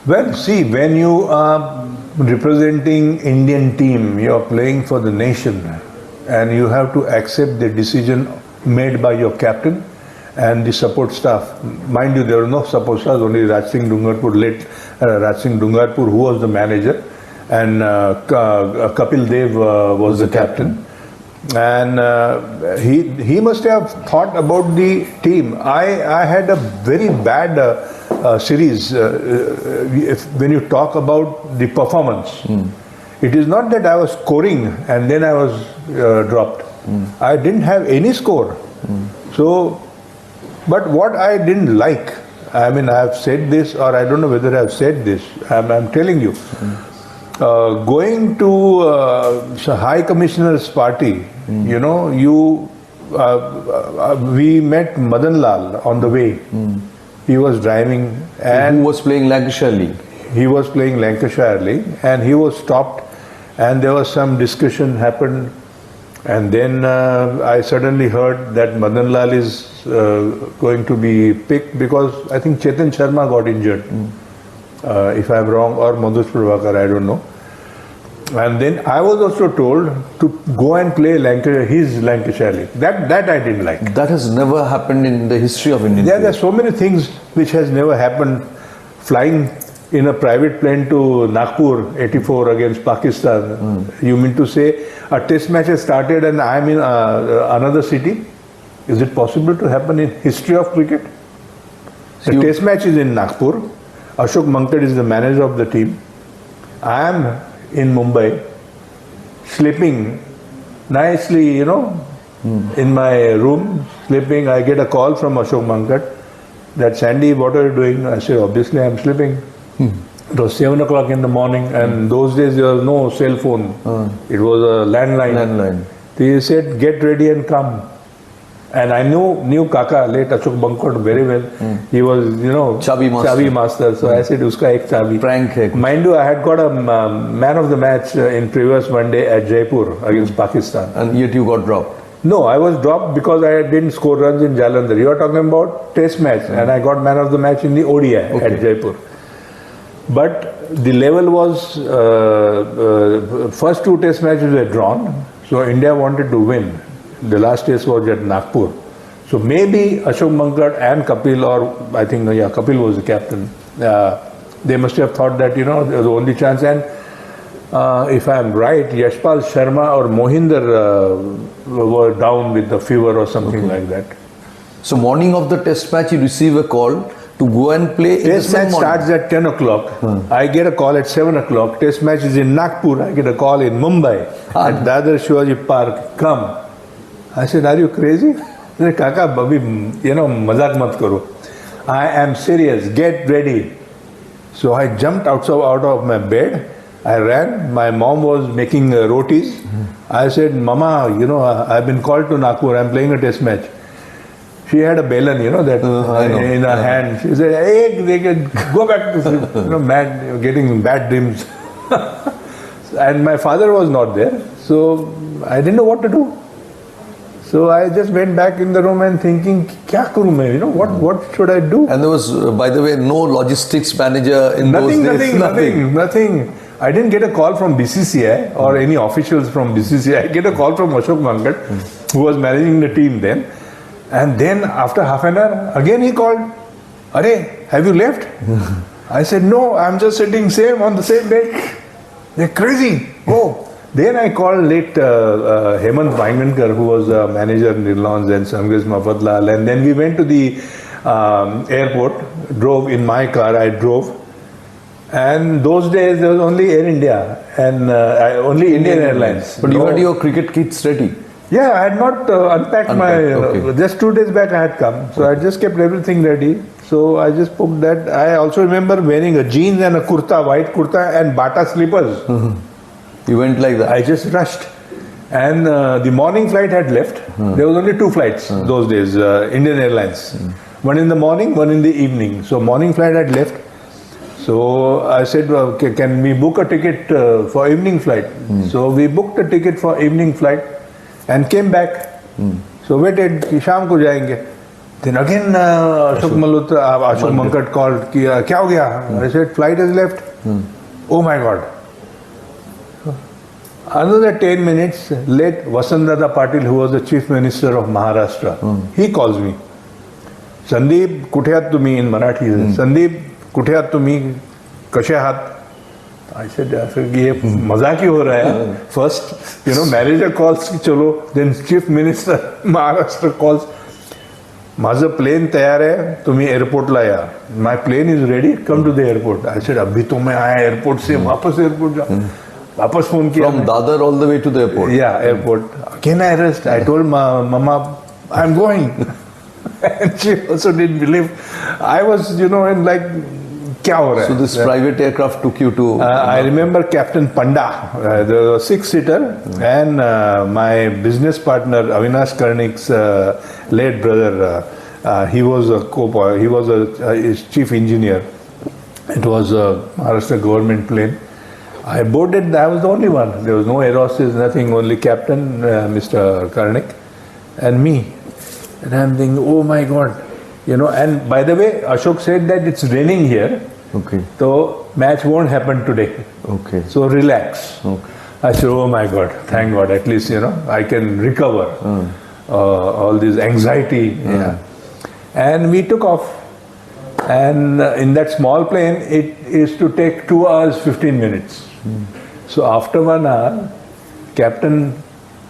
Well, see, when you are representing Indian team, you are playing for the nation, and you have to accept the decision made by your captain and the support staff. Mind you, there were no support staff, only Raj Singh Dungarpur, late Raj Singh Dungarpur, who was the manager, and Kapil Dev was the captain. And he must have thought about the team. I had a very bad series. When you talk about the performance, it is not that I was scoring and then I was dropped. I didn't have any score. So, but what I didn't like, I mean, I have said this, or I don't know whether I have said this, I'm telling you. Going to High Commissioner's party, you know, we met Madan Lal on the way. He was driving, and who was playing Lancashire League? He was playing Lancashire League, and he was stopped, and there was some discussion happened, and then I suddenly heard that Madan Lal is going to be picked because I think Chetan Sharma got injured. If I'm wrong, or Madhus Prabhakar, I don't know. And then I was also told to go and play his Lancashire League. That I didn't like. That has never happened in the history of Indian There are so many things which has never happened. Flying in a private plane to Nagpur, 84 against Pakistan. You mean to say a test match has started and I am in another city? Is it possible to happen in history of cricket? The test match is in Nagpur. Ashok Mankad is the manager of the team. I am in Mumbai, sleeping nicely, you know, in my room, sleeping. I get a call from Ashok Mankad that, Sandy, what are you doing? I said, obviously I'm sleeping. It was 7 o'clock in the morning, and those days there was no cell phone. It was a landline. He said, get ready and come. And I knew Kaka, late Ashok Mankad, very well. He was, you know, Chabi master. So I said, uska ek chabi. Prank hai. Mind you, I had got a man of the match in previous one day at Jaipur against Pakistan. And yet you got dropped? No, I was dropped because I didn't score runs in Jalandhar. You are talking about test match, and I got man of the match in the ODI at Jaipur. But the level was, first two test matches were drawn, so India wanted to win. The last test was at Nagpur. So maybe Ashok Mankad and Kapil, or I think, Kapil was the captain. They must have thought that, you know, the only chance. And if I am right, Yashpal Sharma or Mohinder were down with the fever or something like that. So morning of the test match, you receive a call to go and play. Test match starts at 10 o'clock. I get a call at 7 o'clock. Test match is in Nagpur. I get a call in Mumbai at Dadar Shivaji Park. Come. I said, are you crazy? He said, Kaka, Babi, you know, mazak mat karo. I am serious. Get ready. So I jumped out of my bed. I ran. My mom was making rotis. I said, Mama, you know, I've been called to Nagpur. I'm playing a test match. She had a balloon, you know, that in her hand. She said, hey, they can go back to sleep. You know, mad, getting bad dreams. And my father was not there. So I didn't know what to do. So I just went back in the room and thinking, kya karu main? You know, what should I do? And there was, by the way, no logistics manager in those days? Nothing. I didn't get a call from BCCI or any officials from BCCI. I get a call from Ashok Mankad, who was managing the team then. And then after half an hour, again he called, Are, have you left? I said, no, I'm just sitting on the same bed. They're crazy, go. Then I called late Hemant Vaingankar, who was a manager in Nirlons and Sanghis Mafatlal, and then we went to the airport, drove in my car, I drove. And those days there was only Air India and only Indian Airlines. But you had your cricket kits ready? Yeah, I had not unpacked just 2 days back I had come. So I just kept everything ready. So I just put that. I also remember wearing a jeans and a kurta, white kurta and Bata slippers. You went like that? I just rushed. And the morning flight had left. There was only 2 flights those days, Indian Airlines. One in the morning, one in the evening. So morning flight had left. So I said, can we book a ticket for evening flight? So we booked a ticket for evening flight and came back. So waited, कि शाम को जाएंगे. Then again, Ashok Mankat called, kya ho gaya? I said, flight has left. Oh my God. Another 10 minutes late, Vasantdada Patil, who was the Chief Minister of Maharashtra, he calls me. Sandeep, kuthhe ahat tumhi in Marathi. Sandeep, kuthhe ahat tumhi? Kashe ahat? I said, ये मजाक ही हो रहा है. First, manager calls की चलो, then Chief Minister Maharashtra calls. माझं plane तैयार है, तुम्ही एयरपोर्टला या. My plane is ready, come to the airport. I said, अभी तो मैं आया एयरपोर्ट से, वापस एयरपोर्ट जा. वापस फोन किया. From Dadar all the way to the airport. Yeah, airport. Again I rest. I told Mama, I'm going. And she also didn't believe. I was, in like, kya ho raha hai? So this private aircraft took you to... I remember Captain Panda, the six-seater, and my business partner, Avinash Karnik's late brother, he was his chief engineer. It was a Maharashtra government plane. I boarded, I was the only one. There was no air hostess, nothing, only Captain, Mr. Karnik, and me. And I'm thinking, oh my God. And by the way, Ashok said that it's raining here. Okay. So match won't happen today. Okay. So relax. Okay. I said, oh my God, thank God, at least, I can recover all this anxiety. Yeah. And we took off. And in that small plane, it is to take 2 hours, 15 minutes. So after 1 hour, Captain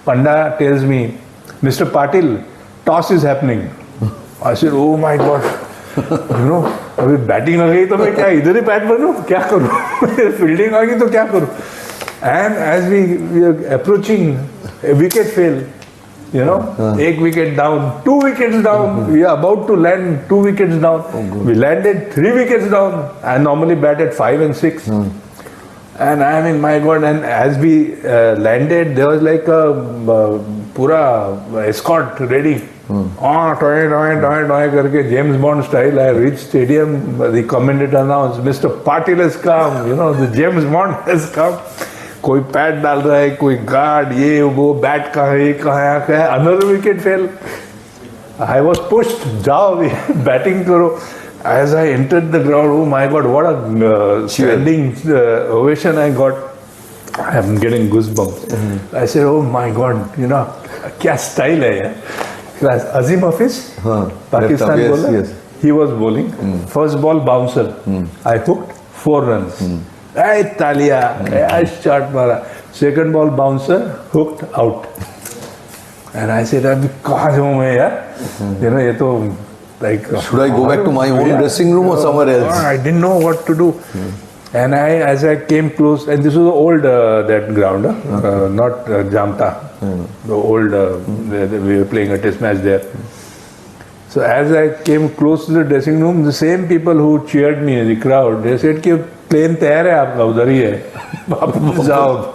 Panda tells me, Mr. Patil, toss is happening. I said, oh my God, अभी batting आ गई तो मैं क्या इधर ही bat बनूं, क्या करूं, fielding आ गई तो क्या करूं. And as we are approaching, a wicket fell, एक wicket down, 2 wickets down, we are about to land 2 wickets down. We landed 3 wickets down. I normally bat at 5 and 6. And I mean, my God, and as we landed, there was like a pura escort ready. करके James Bond style. I reached stadium, the commentator announced, Mr. Patil has come, the James Bond has come. कोई pad डाल रहा है, कोई guard, ये वो, bat कहाँ है, कहाँ है. Another wicket fell. I was pushed, जाओ batting करो. As I entered the ground, oh my God, what a standing ovation I got. I am getting goosebumps. I said, oh my God, क्या style है यार. Azim Hafiz, Pakistan bowler, yes. He was bowling. First ball bouncer. I hooked 4 runs. Hey, Talia, I shot mara. Second ball bouncer, hooked out. And I said, "Abhi kahan jaun main yaar?" ये तो like. Should I go back to my own dressing room or somewhere else? I didn't know what to do. And as I came close, and this was the old that ground, not Jamta. The old, we were playing a test match there. So as I came close to the dressing room, the same people who cheered me in the crowd, they said कि plane तैयार है आपका उधर ही है, वापस जाओ.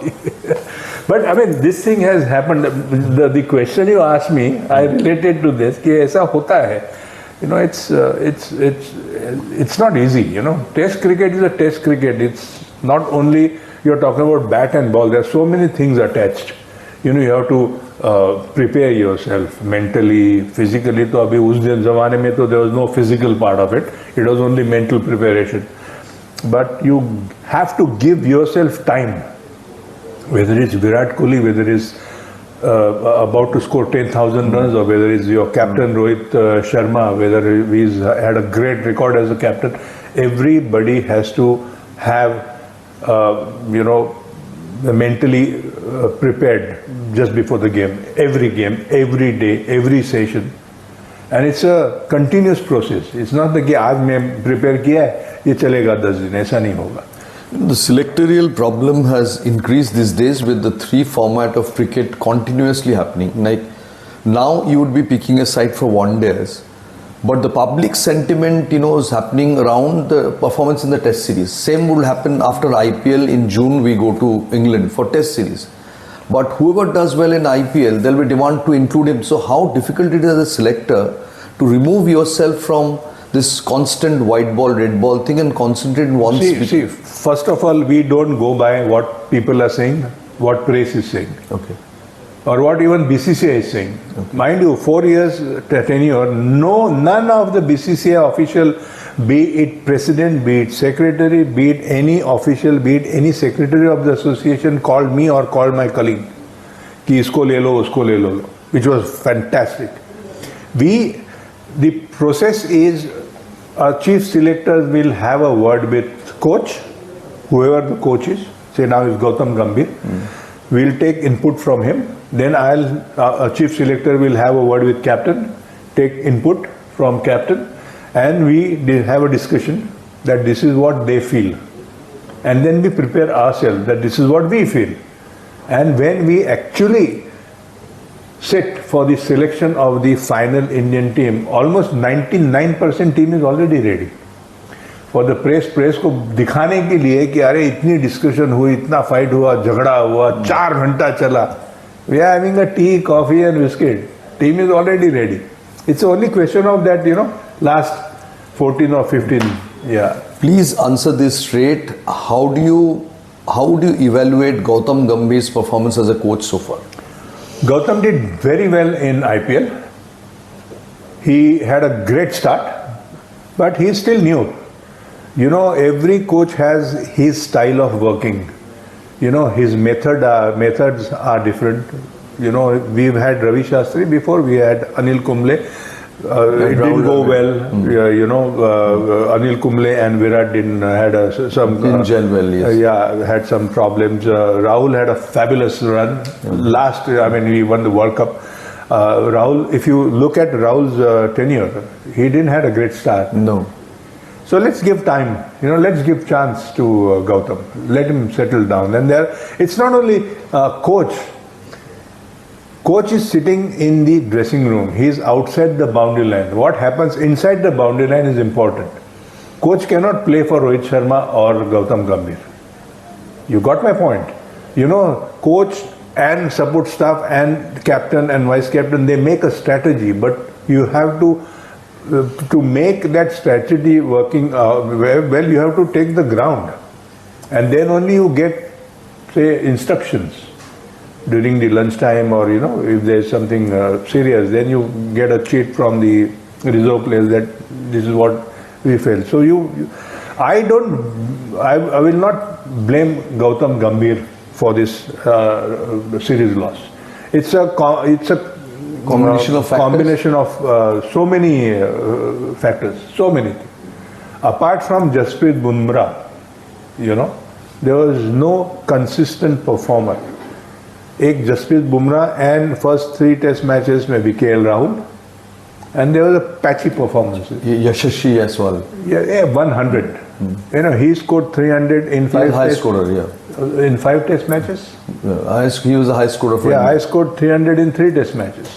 But I mean, this thing has happened. The question you asked me, I related to this कि ऐसा होता है. It's not easy. Test cricket is a test cricket. It's not only you're talking about bat and ball. There are so many things attached. You have to prepare yourself mentally, physically. तो अभी उस ज़माने में तो there was no physical part of it. It was only mental preparation. But you have to give yourself time. Whether it's Virat Kohli, whether it's about to score 10,000 runs, or whether it's your captain Rohit Sharma, whether he's had a great record as a captain, everybody has to have, mentally prepared just before the game, every day, every session. And it's a continuous process. It's not that आज मैं prepare किया है, ये चलेगा 10 दिन, ऐसा नहीं होगा. The selectorial problem has increased these days with the 3 format of cricket continuously happening. Like now you would be picking a side for one days, but the public sentiment, is happening around the performance in the test series. Same will happen after IPL. In June we go to England for test series. But whoever does well in IPL, there will be demand to include him. So how difficult it is as a selector to remove yourself from this constant white ball, red ball thing and concentrate in one speed. See, first of all, we don't go by what people are saying, what press is saying. Okay. or what even BCCI is saying. Mind you, 4 years tenure, none of the BCCI official, be it president, be it secretary, be it any official, be it any secretary of the association called me or called my colleague, ki isko le lo, usko le lo, which was fantastic. The process is, our chief selectors will have a word with coach, whoever the coach is, say now is Gautam Gambhir. We'll take input from him. Then a chief selector will have a word with captain, take input from captain, and we have a discussion that this is what they feel. And then we prepare ourselves that this is what we feel. And when we actually sit for the selection of the final Indian team, almost 99% team is already ready. For the press को दिखाने के लिए कि अरे इतनी discussion हुई, इतना fight हुआ, झगड़ा हुआ, 4 घंटा चला. We are having a tea, coffee and biscuit. Team is already ready. It's only question of that, last 14 or 15. Yeah. Please answer this straight. How do you evaluate Gautam Gambhir's performance as a coach so far? Gautam did very well in IPL. He had a great start, but he is still new. Every coach has his style of working. His methods are different. We've had Ravi Shastri before, we had Anil Kumble. It didn't go well. Anil Kumble and Virat had some gel well, yes. Had some problems. Rahul had a fabulous run. Last, he won the World Cup. Rahul, if you look at Rahul's tenure, he didn't have a great start. No. So let's give time, let's give chance to Gautam. Let him settle down. And it's not only coach. Coach is sitting in the dressing room. He is outside the boundary line. What happens inside the boundary line is important. Coach cannot play for Rohit Sharma or Gautam Gambhir. You got my point. Coach and support staff and captain and vice captain, they make a strategy, but you have to make that strategy working well, you have to take the ground, and then only you get, say, instructions during the lunchtime, or if there's something serious, then you get a cheat from the reserve players that this is what we felt. So I will not blame Gautam Gambhir for this series loss. It's a combination of so many factors, so many things. Apart from Jasprit Bumrah, there was no consistent performer. Ek Jasprit Bumrah and first 3 test matches maybe KL Rahul, and there was a patchy performance. Yashasvi as well. Yeah, 100. He scored 300 in 5 high test, scorer, yeah. In 5 test matches. Yeah, he was a high scorer for I scored 300 in 3 test matches.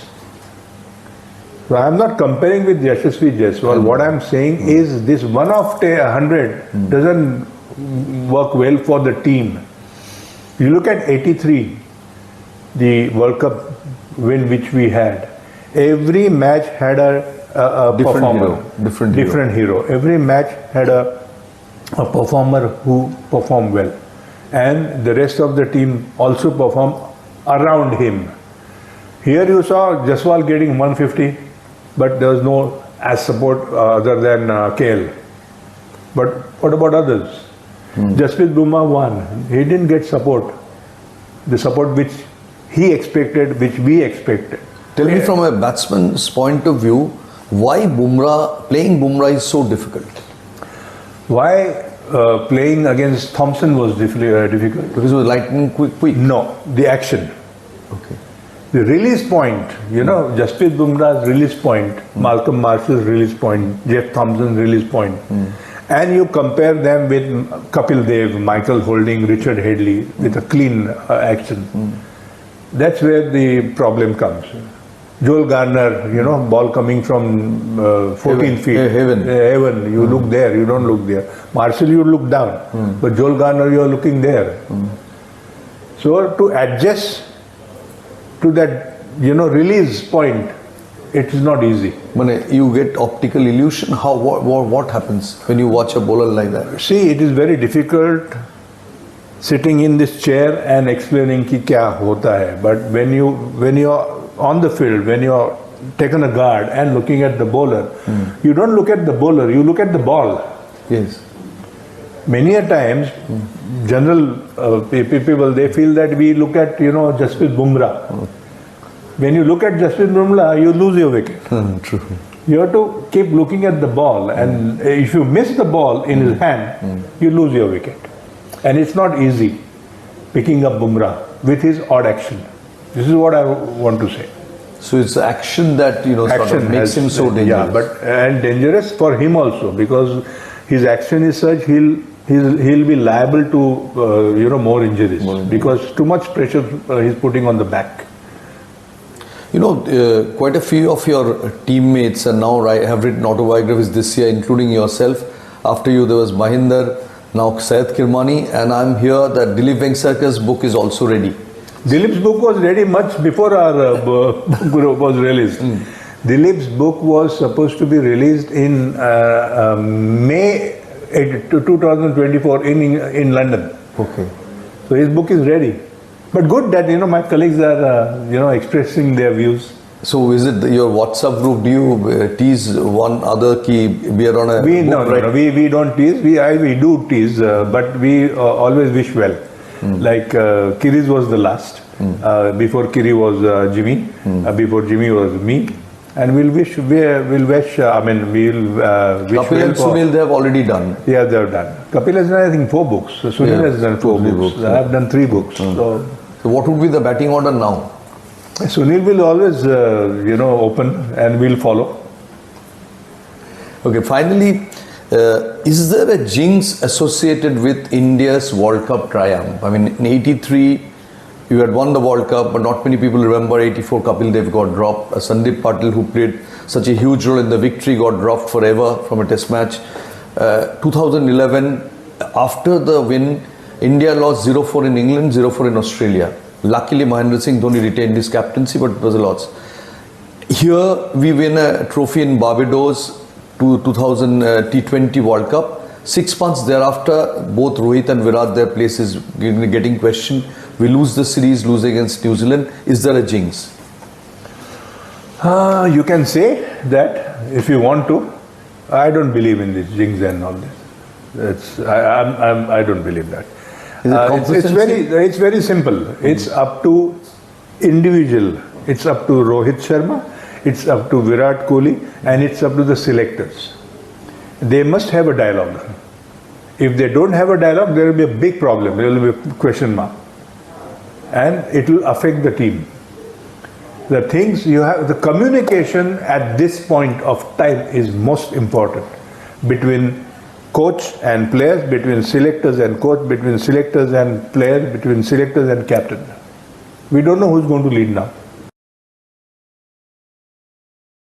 So I am not comparing with Yashasvi Jaiswal. What I am saying is this 1 of 100 doesn't work well for the team. You look at 83, the World Cup win which we had. Every match had a different performer, hero. different hero. Every match had a performer who performed well, and the rest of the team also performed around him. Here you saw Jaiswal getting 150, but there was no as support other than KL. But what about others? Jasprit Bumrah won. He didn't get support. The support which he expected, which we expected. Tell me from a batsman's point of view, why playing Bumrah is so difficult? Why playing against Thompson was difficult? Because it was lightning quick. No, the action. Okay. The release point, Jasprit Bumrah's release point, Malcolm Marshall's release point, Jeff Thompson's release point, and you compare them with Kapil Dev, Michael Holding, Richard Headley with a clean action. That's where the problem comes. Joel Garner, ball coming from 14 feet. Heaven, you look there, you don't look there. Marshall, you look down. But Joel Garner, you are looking there. So to adjust to that, release point, it is not easy. You get optical illusion. What happens when you watch a bowler like that? See, it is very difficult. sitting in this chair and explaining ki kya hota hai. But when you're on the field, when you're taken a guard and looking at the bowler, you don't look at the bowler, you look at the ball. Yes. Many a times, general people, they feel that we look at, Jasprit Bumrah. When you look at Jasprit Bumrah, you lose your wicket. True. You have to keep looking at the ball, and if you miss the ball in his hand, you lose your wicket. And it's not easy picking up Bumrah with his odd action. This is what I want to say. So it's the action that sort of makes him so dangerous. Yeah, but and dangerous for him also, because his action is such he'll be liable to more injuries because too much pressure he's putting on the back. Quite a few of your teammates and now have written autobiographies this year, including yourself. After you, there was Mahinder, now Syed Kirmani, and I'm here that Dilip Vengsarkar's book is also ready. Dilip's book was ready much before our book was released. Dilip's book was supposed to be released in May 2024 in London. Okay. So his book is ready. But good that my colleagues are expressing their views. So is it your WhatsApp group? Do you tease one other key? We are on a we don't tease. We do tease, but we always wish well. Like Kiri's was the last. Before Kiri was Jimmy. Before Jimmy was me. And we'll wish. We'll wish. Wish Kapil and Sunil, they have already done. Yeah, they have done. Kapil has done, I think, 4 books. Sunil has done 4 books. I have done 3 books. So what would be the batting order now? Sunil will always, open and we'll follow. Okay, finally, is there a jinx associated with India's World Cup triumph? In 83, you had won the World Cup, but not many people remember 84 Kapil Dev got dropped. Sandeep Patil, who played such a huge role in the victory, got dropped forever from a test match. 2011, after the win, India lost 0-4 in England, 0-4 in Australia. Luckily, Mahendra Singh Dhoni retained his captaincy, but it was a loss. Here, we win a trophy in Barbados, 2000 T20 World Cup. 6 months thereafter, both Rohit and Virat, their places getting questioned. We lose the series, lose against New Zealand. Is there a jinx? You can say that if you want to. I don't believe in this jinx and all this. I don't believe that. It's very simple. It's up to individual. It's up to Rohit Sharma. It's up to Virat Kohli, and it's up to the selectors. They must have a dialogue. If they don't have a dialogue, there will be a big problem. There will be a question mark, and it will affect the team. The things you have, the communication at this point of time is most important between coach and players, between selectors and between selectors and players, between selectors and captain. We don't know who's going to lead now.